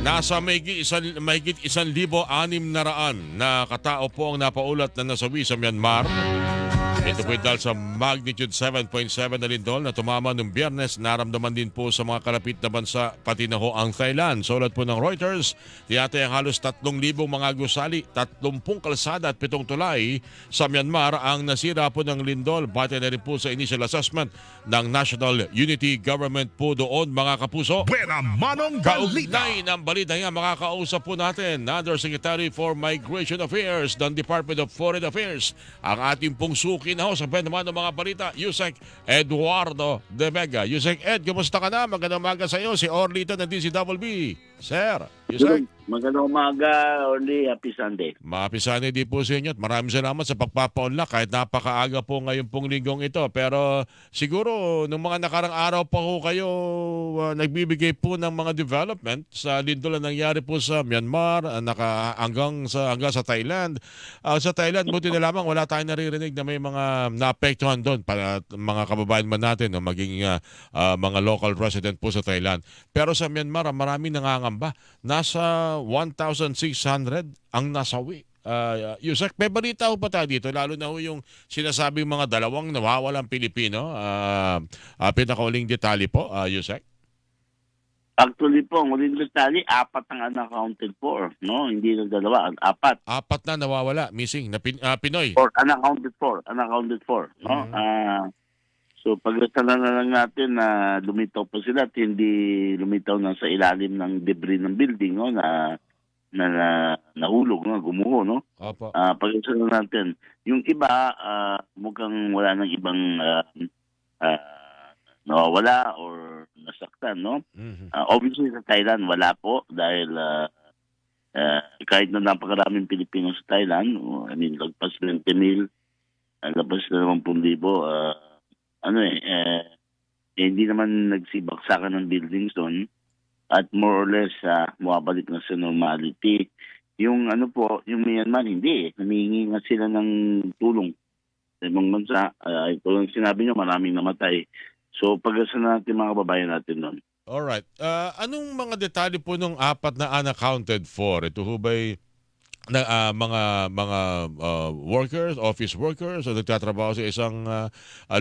Nasa mahigit 1,600 na katao po ang napaulat na nasawi sa Myanmar. Ito po dahil sa magnitude 7.7 na lindol na tumama noong Biyernes. Naramdaman din po sa mga kalapit na bansa, pati na ho ang Thailand. Sulat po ng Reuters, tiyatayang halos 3,000 mga gusali, 30 kalsada at 7 tulay sa Myanmar ang nasira po ng lindol. Bate na rin po sa initial assessment ng National Unity Government po doon, mga kapuso. Buena manong balita. Kaugnay ng balita nga, makakausap po natin Undersecretary for Migration Affairs ng Department of Foreign Affairs, ang ating pong suki na ho sa naman ng mga balita, Yusek Eduardo De Vega. Yusek Ed, kumusta ka na? Magandang umaga sa iyo. Si Orlito ng DCWB. Sir, Yusek. Magandang umaga, Orly. Happy Sunday. Mapisani din po sa inyo at maraming salamat sa pagpapaunlak kahit napakaaga po ngayon pong linggong ito. Pero siguro nung mga nakarang araw pa ho kayo nagbibigay po ng mga development sa lindol na nangyari po sa Myanmar, hanggang sa Thailand. Sa Thailand, buti na lamang wala tayong naririnig na may mga naapektuhan doon para mga kababayan man natin o maging mga local resident po sa Thailand. Pero sa Myanmar, maraming nangangamba. Nasa 1,600 ang nasawi. Yusek, may balita ho pa tayo dito, lalo na ho yung sinasabing mga dalawang nawawalang Pilipino. Pinakauling detalye po, Yusek. Actually po, ang uling detalye, 4 ang unaccounted for. No? Hindi na 2, 4. 4 na nawawala, missing, na Pinoy. Or unaccounted for. Unaccounted for. No? So pagkasala na lang natin na lumitaw pa sila at hindi lumitaw na sa ilalim ng debris ng building, no, na nahulog, no, gumuho, no. Opo. Pagkasala natin, yung iba mukhang wala nang ibang nawawala or nasaktan, no. Obviously sa Thailand wala po dahil kahit na napakaraming Pilipino sa Thailand, I mean lagpas 20,000, lagpas na 20,000, hindi naman nagsibaksakan ng buildings doon at more or less mabalik na sa normality. Yung yung Myanmar hindi. Humihingi nga sila ng tulong sa ibang bansa. Ito lang sinabi nyo, maraming namatay. So pag-asa natin mga kababayan natin doon. Alright. Anong mga detalye po nung 4 na unaccounted for? Ito ho ba'y mga workers, office workers o nagtatrabaho sa isang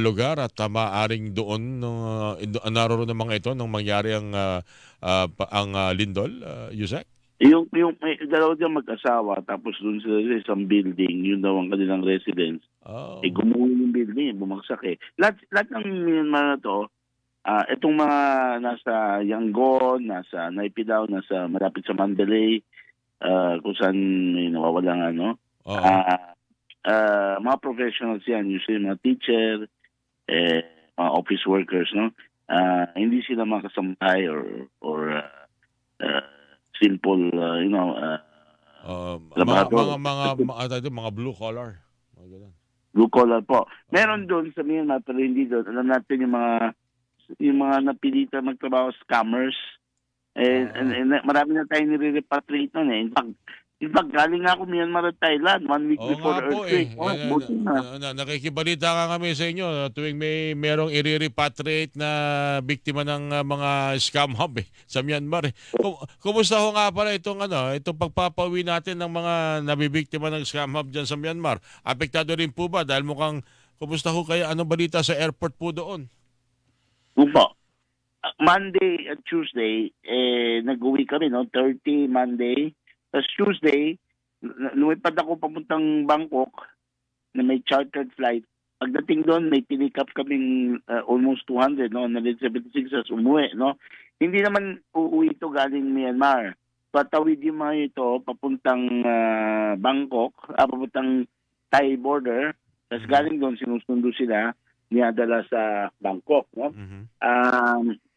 lugar at maaaring doon naroon ng mga ito nung mangyari ang lindol, Yusek? Yung may dalawa dyan mag-asawa tapos doon sila sa isang building, yun daw ang kanilang residence. Oh. Gumuho yung building, bumagsak eh. Lahat ng Myanmar na to, itong mga nasa Yangon, nasa Naypyidaw, nasa malapit sa Mandalay, kung saan may nawawalang mga professionals yan, usually mga teacher, mga office workers, no? Hindi sila makasampay or simple, mga blue collar. Blue collar po. Meron doon sa Myanmar pero hindi doon. Alam natin yung mga napilitan magtrabaho, scammers. Marami na tayong nire-repatriate nun eh. In fact, galing nga ako Myanmar at Thailand 1 week before the earthquake. Nakikibalita ka kami sa inyo tuwing merong i-repatriate na biktima ng mga scam hub sa Myanmar. Kumusta ho nga pala itong pagpapauwi natin ng mga nabibiktima ng scam hub dyan sa Myanmar? Apektado rin po ba? Dahil mukhang, kumusta ho kaya? Anong balita sa airport po doon? Upo. Monday at Tuesday, nag-uwi kami, no? 30 Monday. Tapos Tuesday, lumipad ako papuntang Bangkok na may chartered flight. Pagdating doon, may pinikap kaming almost 200, no? 176 as umuwi, no? Hindi naman uuwi ito galing Myanmar. Patawid yung mga ito papuntang Bangkok, papuntang Thai border. Tapos galing doon, sinusundo sila, dinadala sa Bangkok, no?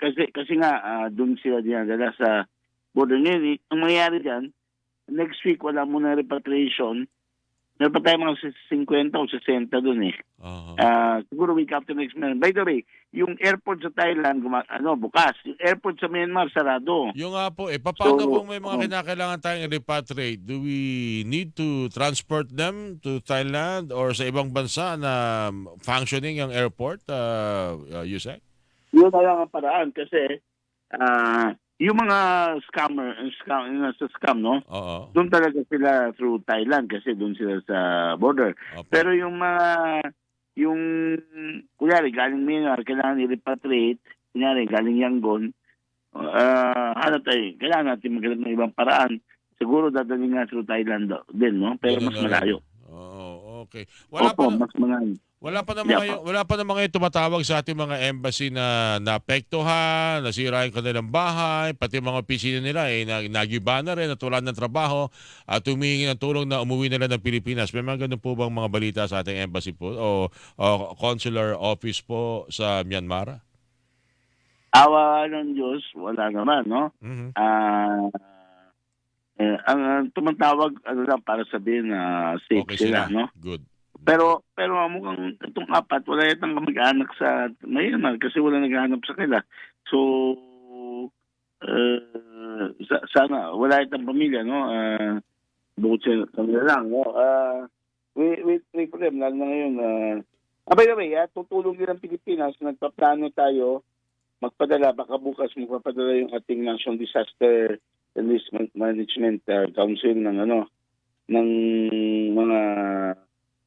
Kasi nga doon sila dinadala sa border nila. Ang mangyayari diyan, next week wala muna repatriation. Meron pa tayo mga 50 o 60 doon eh. Siguro week after next month. By the way, yung airport sa Thailand bukas. Yung airport sa Myanmar sarado. Yung nga po paano kung may mga kinakailangan tayong repatriate? Do we need to transport them to Thailand or sa ibang bansa na functioning ang airport, Yusek? Yun na lang ang paraan kasi yung mga sa scam, no? Oo. Doon talaga sila through Thailand kasi doon sila sa border. Opo. Pero yung kunyari galing Myanmar, kailangan i-repatriate, kunyari galing Yangon, kailangan natin maghanap ng ibang paraan. Siguro dadalhin nga through Thailand din, no? Pero Ganun mas na rin. malayo. Oo, okay. Opo, mas malayo. Wala pa naman ngayon tumatawag sa ating mga embassy na naapektuhan, nasira yung kanilang bahay, pati mga opisina nila nagiba na rin at wala ng trabaho at humihingi ng tulong na umuwi nila ng Pilipinas. May mga ganun po bang mga balita sa ating embassy po o consular office po sa Myanmar? Awa ng Diyos, wala naman, no? Mhm. Ang tumatawag, lang, para sabihin na safe Okay sila, sila. no? Good. Pero mukhang itong apat, wala yatang kamag-anak sa Myanmar kasi wala naghahanap sa kanila. So, sana, wala yatang pamilya, no? Bukod sa kanila lang, no? We pray for them, lalo na ngayon. By the way, tutulong din ang Pilipinas. Nagpaplano tayo, magpadala, baka bukas magpapadala yung ating National Disaster and Risk Management Council ng mga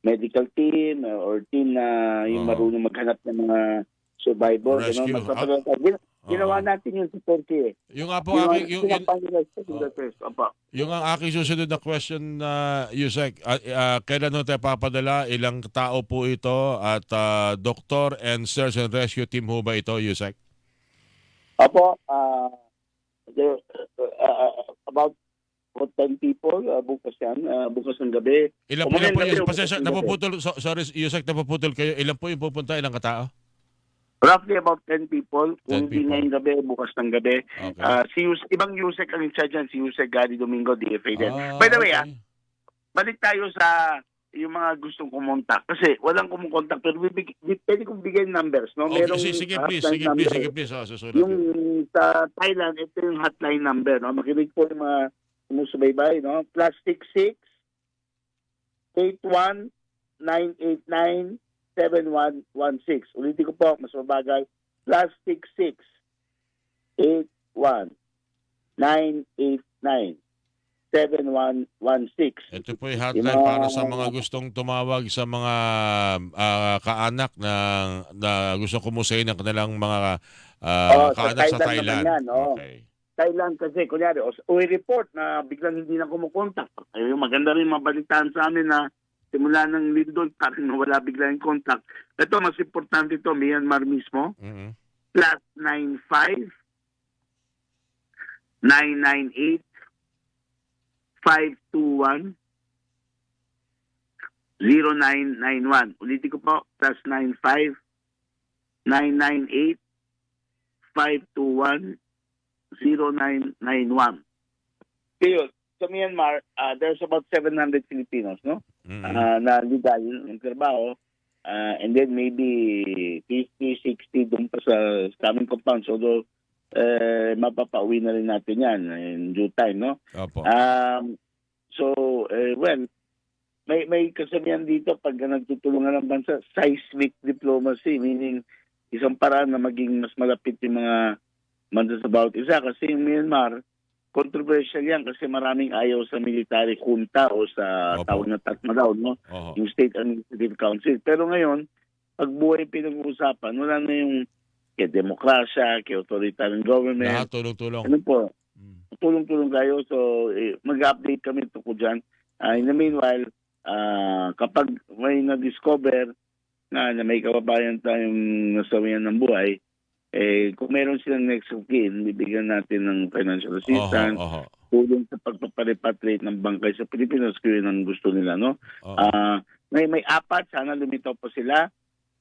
medical team or team na yung marunong maghanap ng mga survivor. Rescue. Magpapadala tayo. Ginawa natin yun sa Turkey. Yung nga po yung ang aking susunod na question na Yusek, kailan ho tayo papadala? Ilang tao po ito at doctor and search and rescue team ho ba ito, Yusek? Opo, about 10 people, bukas yan, bukas ng gabi. Ilan po yun? Pasensya, napuputol, sorry Yusek, napuputol kayo. Ilan po yung pupunta? Ilang katao? Roughly about 10 people. 10 Kung hindi people. ngayong gabi, bukas ng gabi. Okay. Ibang Yusek ang in charge dyan, si Yusek Gary Domingo, DFA din. By the way, okay. balik tayo sa yung mga gustong kumontak. Kasi walang kumukontak, pero pwede kong bigay numbers. No? Okay, Merong sige hotline please. number. Susulat Yung yun. sa Thailand, ito yung hotline number. No? Makinig po yung mga sumusubaybay. No? +66 81 989 7116. Ulitin ko po, mas mabagal. +66 81 989 7116. Ito po yung hotline para sa mga gustong tumawag sa mga kaanak na gustong kumusay ng kanilang mga kaanak sa Thailand. Naman yan, Okay. Thailand kasi, kunyari, o report na biglang hindi na kumukontak. Ay, maganda rin mabalitaan sa amin na simula ng Lindol, parang nawala bigla yung contact. Ito, mas importante ito, Myanmar mismo. Mhm. +95 998 521 0991. Ulitin ko po, +95 998 521 0991. Kaya, sa Myanmar, there's about 700 Filipinos, no? Na legal ng trabaho. And then maybe 50, 60 doon pa sa aming compounds. Although, mapapauwi na rin natin yan in due time, no? Opo. May kasabihan dito pag nagtutulungan ng bansa, seismic diplomacy, meaning isang paraan na maging mas malapit yung mga bansa sa bawat isa. Kasi yung Myanmar, controversial yan kasi maraming ayaw sa military junta o sa Opo. tawag na Tatmadaw, no? Oho. Yung State Administrative Council. Pero ngayon, pag buhay pinag-uusapan, wala na yung kay demokrasya, kay authoritarian government. Lahat tulong-tulong. Ano po, tulong-tulong kayo. So, mag-update kami tungkol dyan. In the meanwhile, kapag may na-discover na may kababayan tayong nasawian ng buhay, kung meron silang next of kin, bibigyan natin ng financial assistance, Oho. tulong sa pagpaparepatriate ng bangkay sa Pilipinas, kung yun ang gusto nila, no? Oho. May apat, sana lumitaw pa sila.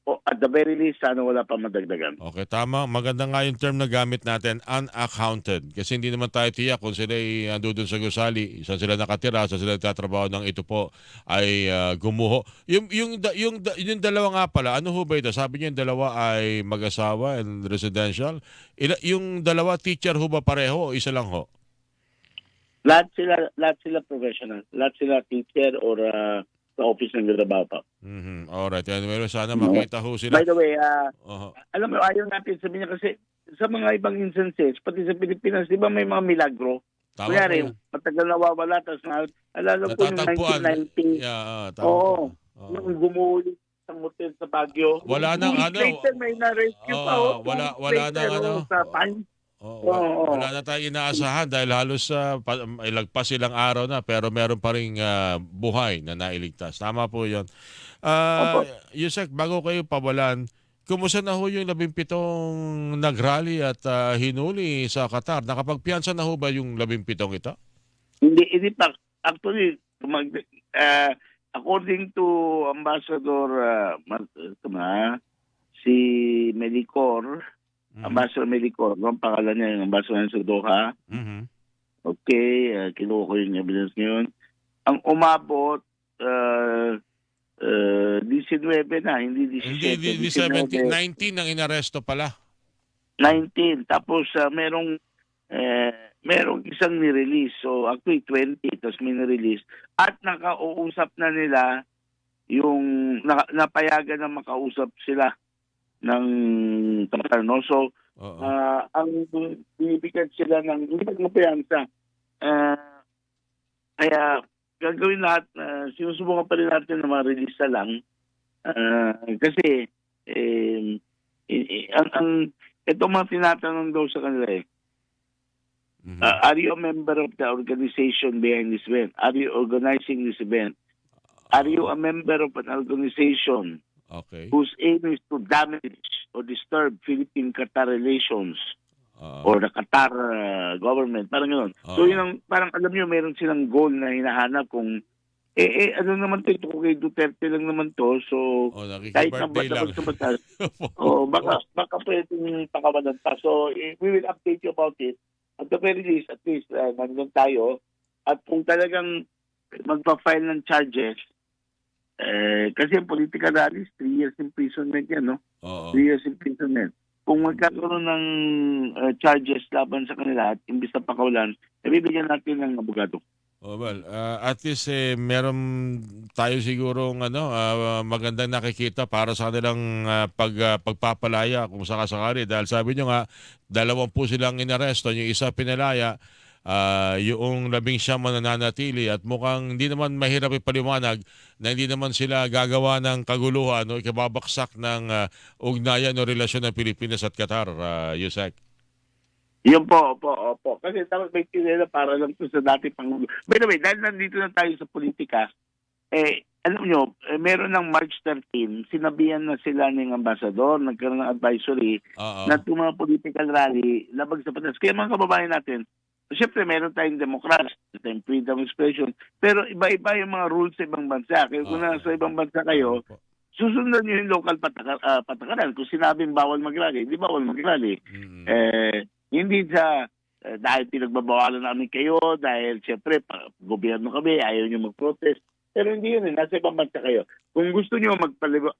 O at the very least, sana wala pa madagdagan. Okay, tama. Maganda nga yung term na gamit natin, unaccounted. Kasi hindi naman tayo tiyak kung sila ay doon sa gusali, saan sila nakatira, saan sila nagtatrabaho ng ito po ay gumuho. Yung dalawa nga pala, ano ho ba ito? Sabi niyo yung dalawa ay mag-asawa and residential. Yung dalawa, teacher ho ba pareho o isa lang ho? Lahat sila professional. Lahat sila teacher or sa office ng trabaho pa. Alright. Anyway, sana No? makita ho sila. By the way, Oho. alam mo, ayaw natin sabihin niya kasi sa mga ibang instances, pati sa Pilipinas, di ba may mga milagro? Tama po Kunyari, yan. matagal nawawala, tapos alala ko yung Natatagpuan. 1990, Yeah, tama po. oo, Oo. nung gumulit sa hotel sa Baguio. Wala nang 2 weeks later, may na-rescue pa, oo, 2 weeks wala later, nang sa Pine. Oo. wala na tayong inaasahan dahil halos ilagpas ilang araw na pero meron pa ring buhay na nailigtas. Tama po 'yon. Opo. Yusek, bago kayo pawalan, kumusta na ho yung 17 nagrally at hinuli sa Qatar? Nakapagpiyansa na ho ba yung 17 ito? Hindi pa. Actually, according to Ambassador si Melicor, Ambassador Melicor, ang pangalan niya yung Ambassador sa Doha. Mhm. Okay, kinuha ko yung evidence ngayon. Ang umabot, 19 na, hindi 17. Hindi 17, 19 ang inaresto pala. 19. Tapos merong isang ni-release. So actually 20, tapos may ni-release. At nakauusap na nila yung napayagan na makausap sila ng Qatar, no? So Oo. ang binibigyan sila ng kumpiyansa. Kaya gagawin lahat, sinusubukan pa rin natin na ma-release na lang. Kasi ito mga tinatanong daw sa kanila Mhm. are you a member of the organization behind this event? Are you organizing this event? Are you a member of an organization Okay. whose aim is to damage or disturb Philippine-Qatar relations or the Qatar government? Parang gano'n. So yun ang, parang alam nyo, meron silang goal na hinahanap kung ano naman ito kung kay Duterte lang naman to. So kahit na Nakiki-birthday lang. basta batas, baka pwedeng pakawalan pa. So we will update you about it. At the very least, nandun tayo. At kung talagang magpa-file ng charges, kasi yung political rallies, 3 years imprisonment yan, no? Oo. 3 years imprisonment. Kung magkakaroon ng charges laban sa kanila at imbis na pakawalan, bibigyan natin ng abogado. Oh, well, at least meron tayo siguro magandang nakikita para sa kanilang pagpapalaya kung sakasakali. Dahil sabi nyo nga, 20 silang inaresto, yung isa pinalaya, yung 19 mananatili at mukhang hindi naman mahirap ipaliwanag na hindi naman sila gagawa ng kaguluhan o ikababaksak ng ugnayan o relasyon ng Pilipinas at Qatar, Yusek. Yun po, opo. Kasi dapat may tinela para lang to sa dati Pangulo. By the way, dahil nandito na tayo sa politika, alam nyo, meron ng March 13, sinabihan na sila ng ambassador, nagkaroon ng advisory na itong mga political rally, labag sa batas. Kaya mga kababayan natin, siyempre meron tayong democracy, tayong freedom of expression, pero iba-iba yung mga rules sa ibang bansa. Kaya kung nasa ibang bansa kayo, susundan nyo yung local patakaran. Kung sinabing bawal mag-rally, hindi bawal mag-rally. Hindi dahil pinagbabawalan namin kayo, dahil siyempre, gobyerno kami, ayaw nyo mag-protest. Pero hindi yun, nasa ibang bansa kayo. Kung gusto nyo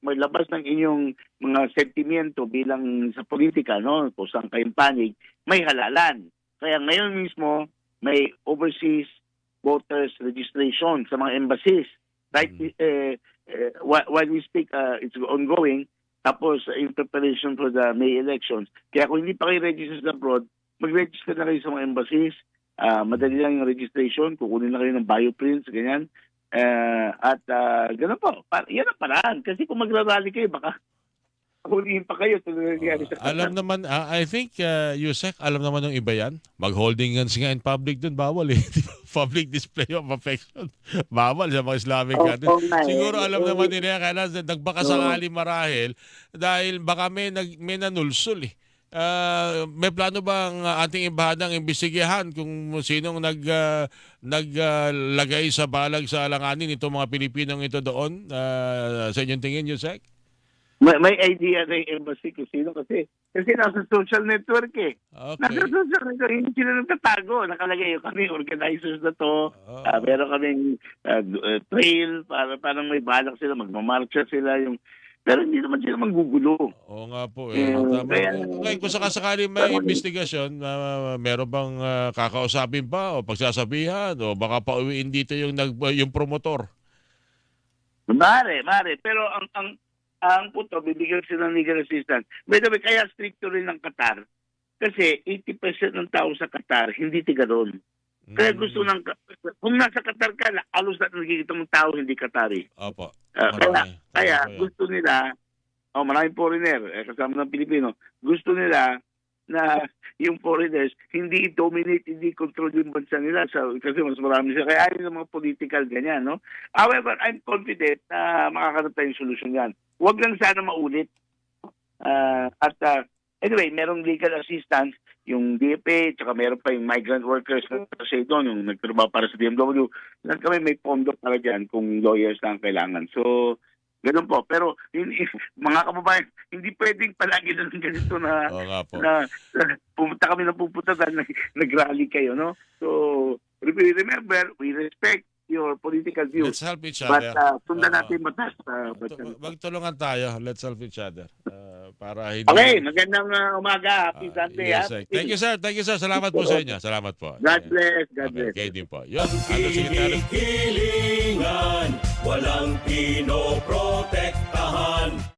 maglabas ng inyong mga sentimiento bilang sa politika, no? Kung saan kayong panig, may halalan. Kaya ngayon mismo, may overseas voters registration sa mga embassies. Right? While we speak, it's ongoing. Tapos, in preparation for the May elections. Kaya kung hindi pa kayo register sa abroad, mag-register na kayo sa mga embassies. Madali lang yung registration. Kukunin na kayo ng bioprints, ganyan. At gano'n po. Yan ang paraan. Kasi kung magrarally kayo, baka huliin pa kayo. Alam naman, I think, Yusek, alam naman ng iba yan. Mag-holding hands nga in public dun, bawal eh. Public display of affection. Bawal sa mga Islamic countries. Siguro alam naman nila, kaya nagbaka sakali marahil dahil baka may nanulsol eh. May plano ba ang ating embahadang imbestigahan kung sinong naglagay sa balag sa alanganin itong mga Pilipinong ito doon? Sa inyong tingin, Yusek? May idea na yung embassy kung sino kasi nasa social network eh. Okay. Nasa social network, hindi sila nagtatago. Nakalagay yung kami, organizers na to. Meron kaming trail, parang may balak sila, magmamarcha sila. Pero hindi naman sila manggugulo. Oo nga po eh. Tama. Kung sakasakali may investigasyon, meron bang kakausapin pa o pagsasabihan o baka pauwiin dito yung promotor? Mare. Pero ang puto, bibigyan sila ng legal assistance. By the way, kaya stricto rin ng Qatar. Kasi 80% ng tao sa Qatar, hindi tiga doon. Kaya gusto ng, kung nasa Qatar ka, alos na nakikita mong tao, hindi Qatari. Opo. Kaya gusto nila, maraming foreigner, kasama ng Pilipino, gusto nila na yung foreigners hindi dominate, hindi control yung bansa nila kasi mas marami sila. Kaya ayaw ng mga political ganyan, no? However, I'm confident na makakaroon tayong solusyon yan. Huwag lang sana maulit. Anyway, merong legal assistance, yung DFA, tsaka meron pa yung migrant workers na kasi doon, yung nagtrabaho para sa BMW. Lang kami may pondo para dyan kung lawyers na ang kailangan. So, ganun po. Pero mga kababayan, hindi pwedeng palagi na ganito na, Oo nga po. na pumunta kami ng pupunta dahil nag-rally kayo, no? So, remember, we respect your political views. Let's help each But other. sundan natin batas. Magtulungan tayo. Let's help each other. Para hindi... Okay, magandang umaga. Happy Sunday. Yes, sir. Thank you, sir. Thank you, sir. Salamat po sa inyo. Salamat po. God bless. God Okay, bless. kayo din po. Yun, Undersecretary. Hilingan, walang pinopro